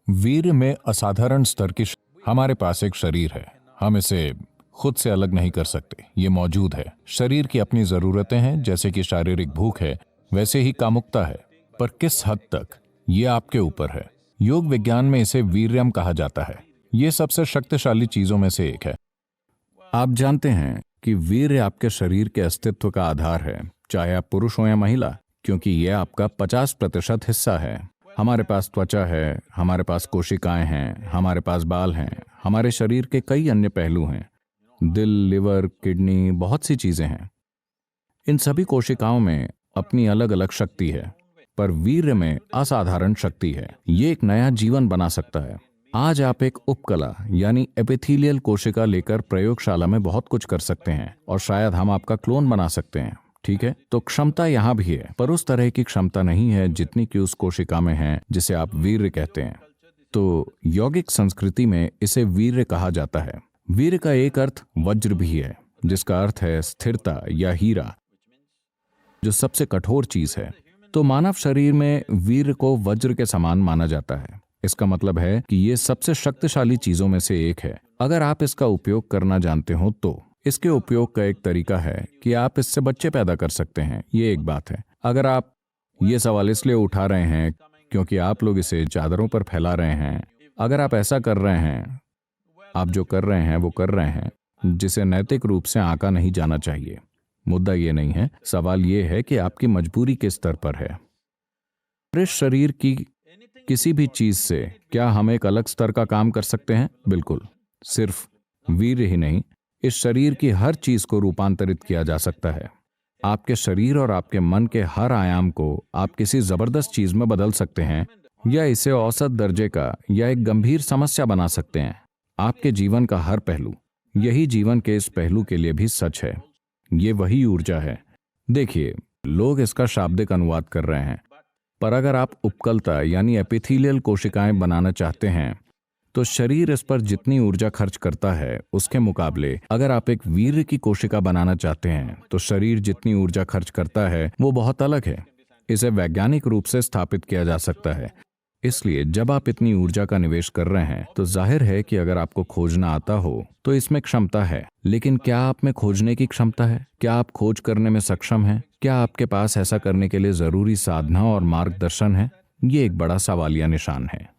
वीर्य में असाधारण स्तर की हमारे पास एक शरीर है। हम इसे खुद से अलग नहीं कर सकते, ये मौजूद है। शरीर की अपनी जरूरतें हैं, जैसे कि शारीरिक भूख है, वैसे ही कामुकता है। पर किस हद तक, ये आपके ऊपर है। योग विज्ञान में इसे वीर्यम कहा जाता है। ये सबसे शक्तिशाली चीजों में से एक है। आप जानते हैं कि वीर्य आपके शरीर के अस्तित्व का आधार है, चाहे आप पुरुष हो या महिला, क्योंकि यह आपका 50% हिस्सा है। हमारे पास त्वचा है, हमारे पास कोशिकाएं हैं, हमारे पास बाल हैं, हमारे शरीर के कई अन्य पहलू हैं, दिल, लिवर, किडनी, बहुत सी चीजें हैं। इन सभी कोशिकाओं में अपनी अलग अलग शक्ति है, पर वीर्य में असाधारण शक्ति है। ये एक नया जीवन बना सकता है। आज आप एक उपकला यानी एपिथेलियल कोशिका लेकर प्रयोगशाला में बहुत कुछ कर सकते हैं, और शायद हम आपका क्लोन बना सकते हैं। ठीक है, तो क्षमता यहां भी है, पर उस तरह की क्षमता नहीं है जितनी कि उस कोशिका में है जिसे आप वीर्य कहते हैं। तो यौगिक संस्कृति में इसे वीर्य कहा जाता है। वीर्य का एक अर्थ वज्र भी है, जिसका अर्थ है स्थिरता या हीरा, जो सबसे कठोर चीज है। तो मानव शरीर में वीर्य को वज्र के समान माना जाता है। इसका मतलब है कि ये सबसे शक्तिशाली चीजों में से एक है। अगर आप इसका उपयोग करना जानते हो तो इसके उपयोग का एक तरीका है कि आप इससे बच्चे पैदा कर सकते हैं। ये एक बात है। अगर आप ये सवाल इसलिए उठा रहे हैं क्योंकि आप लोग इसे चादरों पर फैला रहे हैं, अगर आप ऐसा कर रहे हैं, आप जो कर रहे हैं वो कर रहे हैं, जिसे नैतिक रूप से आंका नहीं जाना चाहिए। मुद्दा ये नहीं है, सवाल ये है कि आपकी मजबूरी किस स्तर पर है। इस शरीर की किसी भी चीज से क्या हम एक अलग स्तर का काम कर सकते हैं? बिल्कुल। सिर्फ वीर्य ही नहीं, इस शरीर की हर चीज को रूपांतरित किया जा सकता है। आपके शरीर और आपके मन के हर आयाम को आप किसी जबरदस्त चीज में बदल सकते हैं, या इसे औसत दर्जे का या एक गंभीर समस्या बना सकते हैं। आपके जीवन का हर पहलू, यही जीवन के इस पहलू के लिए भी सच है। ये वही ऊर्जा है। देखिए, लोग इसका शाब्दिक अनुवाद कर रहे हैं, पर अगर आप उपकलता यानी एपिथेलियल कोशिकाएं बनाना चाहते हैं, तो शरीर इस पर जितनी ऊर्जा खर्च करता है उसके मुकाबले अगर आप एक वीर्य की कोशिका बनाना चाहते हैं तो शरीर जितनी ऊर्जा खर्च करता है वो बहुत अलग है। इसे वैज्ञानिक रूप से स्थापित किया जा सकता है। इसलिए जब आप इतनी ऊर्जा का निवेश कर रहे हैं तो जाहिर है कि अगर आपको खोजना आता हो तो इसमें क्षमता है। लेकिन क्या आप में खोजने की क्षमता है? क्या आप खोज करने में सक्षम हैं? क्या आपके पास ऐसा करने के लिए जरूरी साधना और मार्गदर्शन है? ये एक बड़ा सवालिया निशान है।